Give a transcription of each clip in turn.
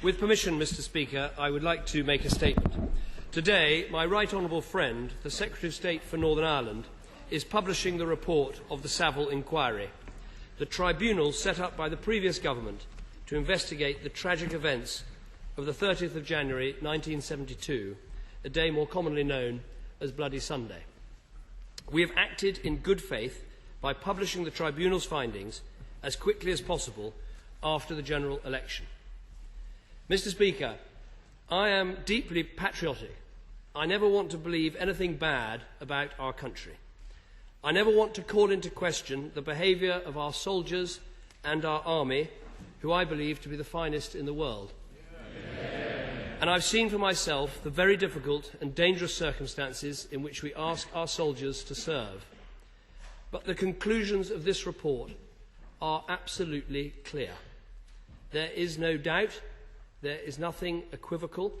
With permission, Mr. Speaker, I would like to make a statement. Today, my right honourable friend, the Secretary of State for Northern Ireland, is publishing the report of the Saville inquiry, the tribunal set up by the previous government to investigate the tragic events of the 30th of January 1972, a day more commonly known as Bloody Sunday. We have acted in good faith by publishing the tribunal's findings as quickly as possible after the general election. Mr. Speaker, I am deeply patriotic. I never want to believe anything bad about our country. I never want to call into question the behaviour of our soldiers and our army, who I believe to be the finest in the world. And I've seen for myself the very difficult and dangerous circumstances in which we ask our soldiers to serve. But the conclusions of this report are absolutely clear. There is no doubt, there is nothing equivocal,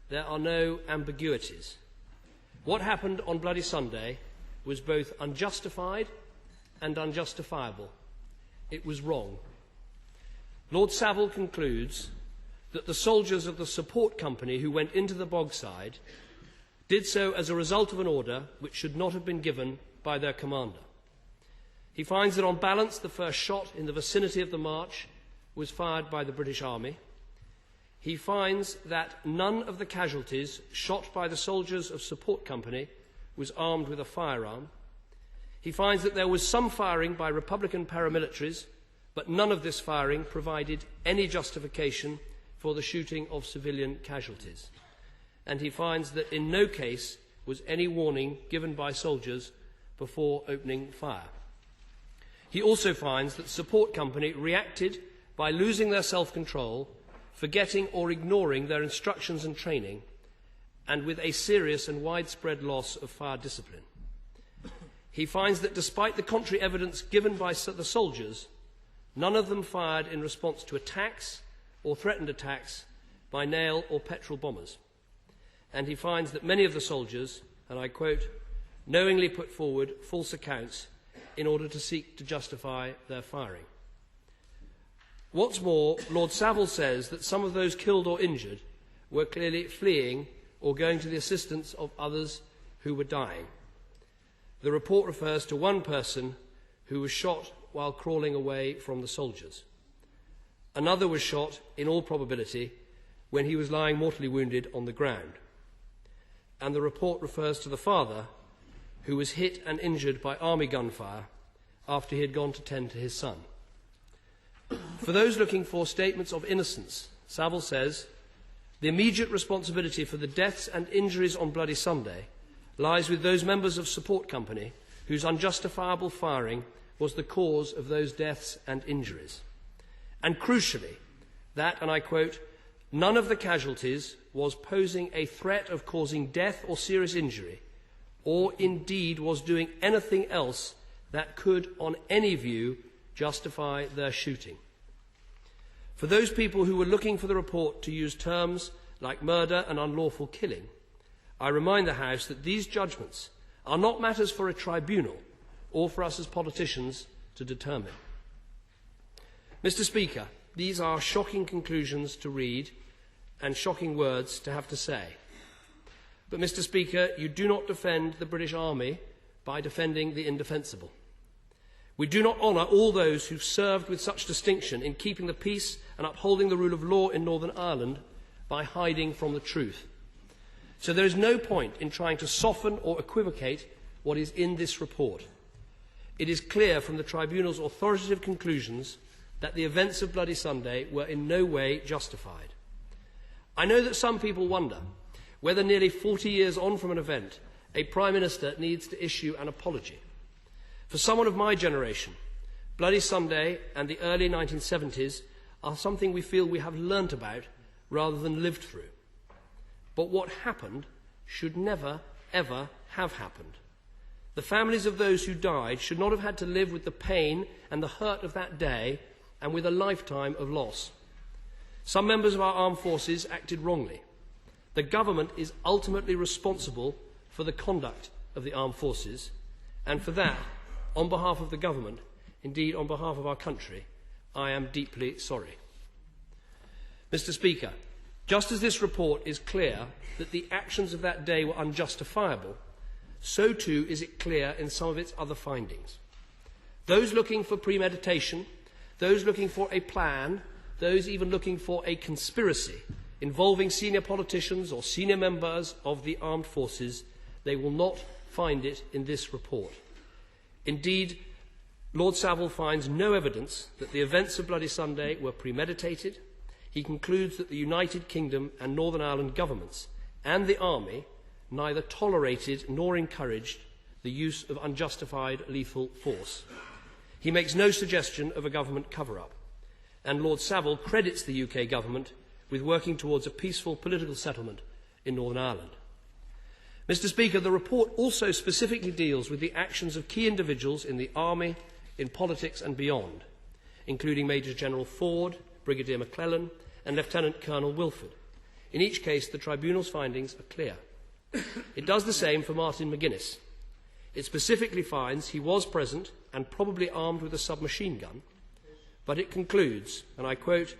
there are no ambiguities. What happened on Bloody Sunday was both unjustified and unjustifiable. It was wrong. Lord Saville concludes that the soldiers of the support company who went into the bogside did so as a result of an order which should not have been given by their commander. He finds that on balance the first shot in the vicinity of the march was fired by the British Army. He finds that none of the casualties shot by the soldiers of support company was armed with a firearm. He finds that there was some firing by Republican paramilitaries, but none of this firing provided any justification for the shooting of civilian casualties. And he finds that in no case was any warning given by soldiers before opening fire. He also finds that support company reacted by losing their self-control, forgetting or ignoring their instructions and training, and with a serious and widespread loss of fire discipline. He finds that despite the contrary evidence given by the soldiers, none of them fired in response to attacks or threatened attacks by nail or petrol bombers. And he finds that many of the soldiers, and I quote, knowingly put forward false accounts in order to seek to justify their firing. What's more, Lord Saville says that some of those killed or injured were clearly fleeing or going to the assistance of others who were dying. The report refers to one person who was shot while crawling away from the soldiers. Another was shot, in all probability, when he was lying mortally wounded on the ground. And the report refers to the father, who was hit and injured by army gunfire after he had gone to tend to his son. For those looking for statements of innocence, Saville says, the immediate responsibility for the deaths and injuries on Bloody Sunday lies with those members of support company whose unjustifiable firing was the cause of those deaths and injuries. And crucially, that, and I quote, none of the casualties was posing a threat of causing death or serious injury, or indeed was doing anything else that could, on any view, justify their shooting. For those people who were looking for the report to use terms like murder and unlawful killing, I remind the House that these judgments are not matters for a tribunal or for us as politicians to determine. Mr. Speaker, these are shocking conclusions to read and shocking words to have to say. But, Mr. Speaker, you do not defend the British Army by defending the indefensible. We do not honour all those who've served with such distinction in keeping the peace and upholding the rule of law in Northern Ireland by hiding from the truth. So there is no point in trying to soften or equivocate what is in this report. It is clear from the Tribunal's authoritative conclusions that the events of Bloody Sunday were in no way justified. I know that some people wonder whether nearly 40 years on from an event, a Prime Minister needs to issue an apology. For someone of my generation, Bloody Sunday and the early 1970s are something we feel we have learnt about rather than lived through. But what happened should never, ever have happened. The families of those who died should not have had to live with the pain and the hurt of that day and with a lifetime of loss. Some members of our armed forces acted wrongly. The government is ultimately responsible for the conduct of the armed forces, and for that, on behalf of the government, indeed on behalf of our country, I am deeply sorry. Mr. Speaker, just as this report is clear that the actions of that day were unjustifiable, so too is it clear in some of its other findings. Those looking for premeditation, those looking for a plan, those even looking for a conspiracy involving senior politicians or senior members of the armed forces, they will not find it in this report. Indeed, Lord Saville finds no evidence that the events of Bloody Sunday were premeditated. He concludes that the United Kingdom and Northern Ireland governments and the army neither tolerated nor encouraged the use of unjustified lethal force. He makes no suggestion of a government cover-up, and Lord Saville credits the UK government with working towards a peaceful political settlement in Northern Ireland. Mr. Speaker, the report also specifically deals with the actions of key individuals in the army, in politics and beyond, including Major General Ford, Brigadier McClellan and Lieutenant Colonel Wilford. In each case, the Tribunal's findings are clear. It does the same for Martin McGuinness. It specifically finds he was present and probably armed with a submachine gun, but it concludes, and I quote,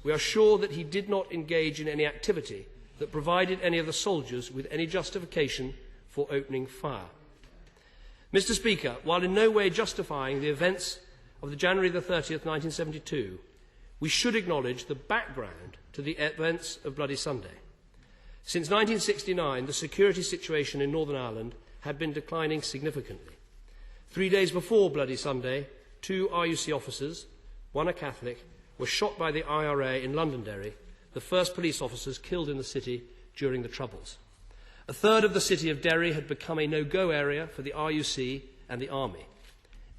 "We are sure that he did not engage in any activity that provided any of the soldiers with any justification for opening fire." Mr. Speaker, while in no way justifying the events of the January the 30th, 1972, we should acknowledge the background to the events of Bloody Sunday. Since 1969, the security situation in Northern Ireland had been declining significantly. 3 days before Bloody Sunday, 2 RUC officers, one a Catholic, were shot by the IRA in Londonderry, the first police officers killed in the city during the Troubles. A third of the city of Derry had become a no-go area for the RUC and the army.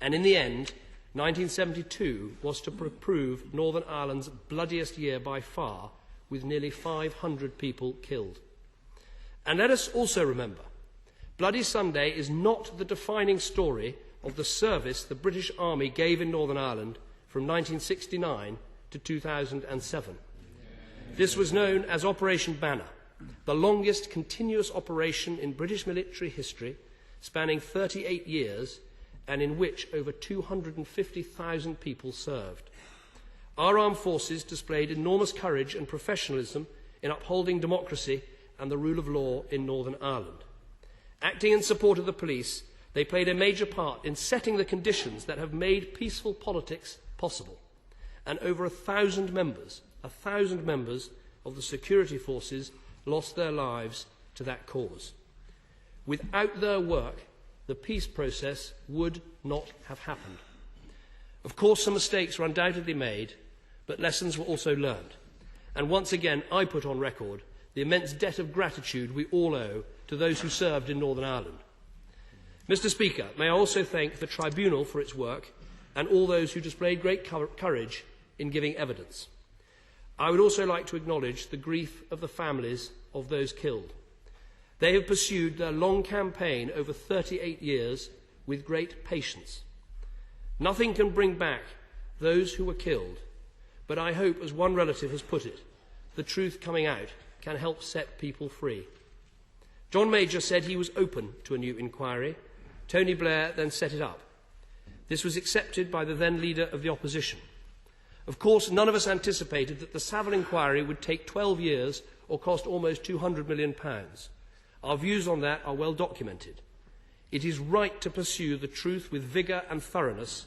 And in the end, 1972 was to prove Northern Ireland's bloodiest year by far, with nearly 500 people killed. And let us also remember, Bloody Sunday is not the defining story of the service the British Army gave in Northern Ireland from 1969 to 2007. This was known as Operation Banner, the longest continuous operation in British military history, spanning 38 years, and in which over 250,000 people served. Our armed forces displayed enormous courage and professionalism in upholding democracy and the rule of law in Northern Ireland. Acting in support of the police, they played a major part in setting the conditions that have made peaceful politics possible. And over 1,000 members of the security forces lost their lives to that cause. Without their work, the peace process would not have happened. Of course, some mistakes were undoubtedly made, but lessons were also learned. And once again, I put on record the immense debt of gratitude we all owe to those who served in Northern Ireland. Mr. Speaker, may I also thank the Tribunal for its work and all those who displayed great courage in giving evidence. I would also like to acknowledge the grief of the families of those killed. They have pursued their long campaign over 38 years with great patience. Nothing can bring back those who were killed, but I hope, as one relative has put it, the truth coming out can help set people free. John Major said he was open to a new inquiry. Tony Blair then set it up. This was accepted by the then leader of the opposition. Of course, none of us anticipated that the Saville inquiry would take 12 years or cost almost £200 million. Our views on that are well documented. It is right to pursue the truth with vigour and thoroughness,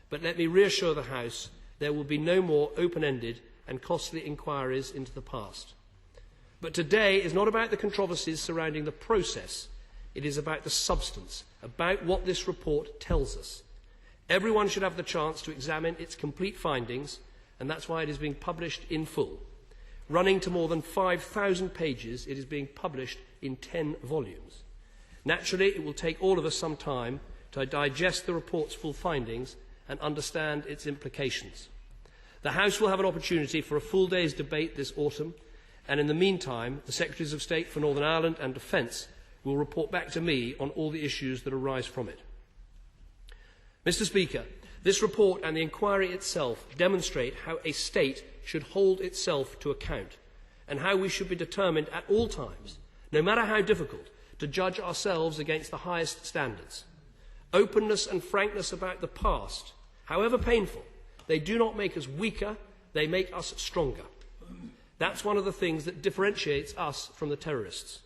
but let me reassure the House there will be no more open-ended and costly inquiries into the past. But today is not about the controversies surrounding the process. It is about the substance, about what this report tells us. Everyone should have the chance to examine its complete findings, and that's why it is being published in full. Running to more than 5,000 pages, it is being published in 10 volumes. Naturally, it will take all of us some time to digest the report's full findings and understand its implications. The House will have an opportunity for a full day's debate this autumn, and in the meantime, the Secretaries of State for Northern Ireland and Defence will report back to me on all the issues that arise from it. Mr. Speaker, this report and the inquiry itself demonstrate how a state should hold itself to account, and how we should be determined at all times, no matter how difficult, to judge ourselves against the highest standards. Openness and frankness about the past, however painful, they do not make us weaker, they make us stronger. That's one of the things that differentiates us from the terrorists.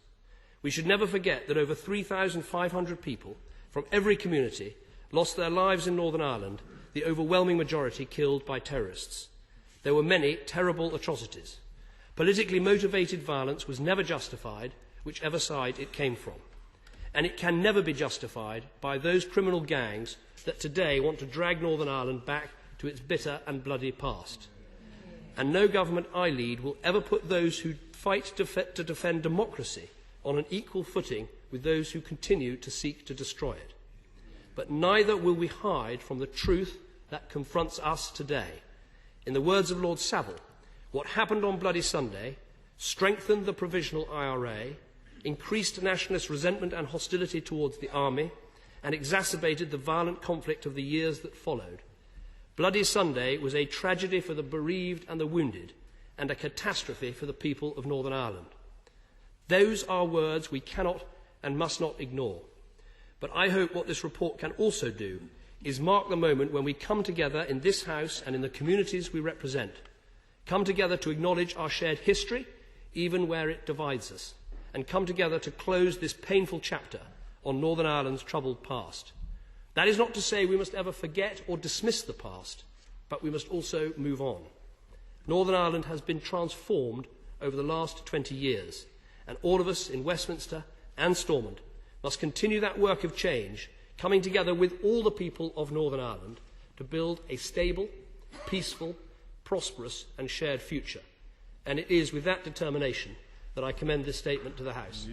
We should never forget that over 3,500 people from every community lost their lives in Northern Ireland, the overwhelming majority killed by terrorists. There were many terrible atrocities. Politically motivated violence was never justified, whichever side it came from. And it can never be justified by those criminal gangs that today want to drag Northern Ireland back to its bitter and bloody past. And no government I lead will ever put those who fight to defend democracy on an equal footing with those who continue to seek to destroy it. But neither will we hide from the truth that confronts us today. In the words of Lord Saville, what happened on Bloody Sunday strengthened the provisional IRA, increased nationalist resentment and hostility towards the army, and exacerbated the violent conflict of the years that followed. Bloody Sunday was a tragedy for the bereaved and the wounded, and a catastrophe for the people of Northern Ireland. Those are words we cannot and must not ignore. But I hope what this report can also do is mark the moment when we come together in this House and in the communities we represent, come together to acknowledge our shared history, even where it divides us, and come together to close this painful chapter on Northern Ireland's troubled past. That is not to say we must ever forget or dismiss the past, but we must also move on. Northern Ireland has been transformed over the last 20 years, and all of us in Westminster and Stormont must continue that work of change, coming together with all the people of Northern Ireland to build a stable, peaceful, prosperous and shared future. And it is with that determination that I commend this statement to the House.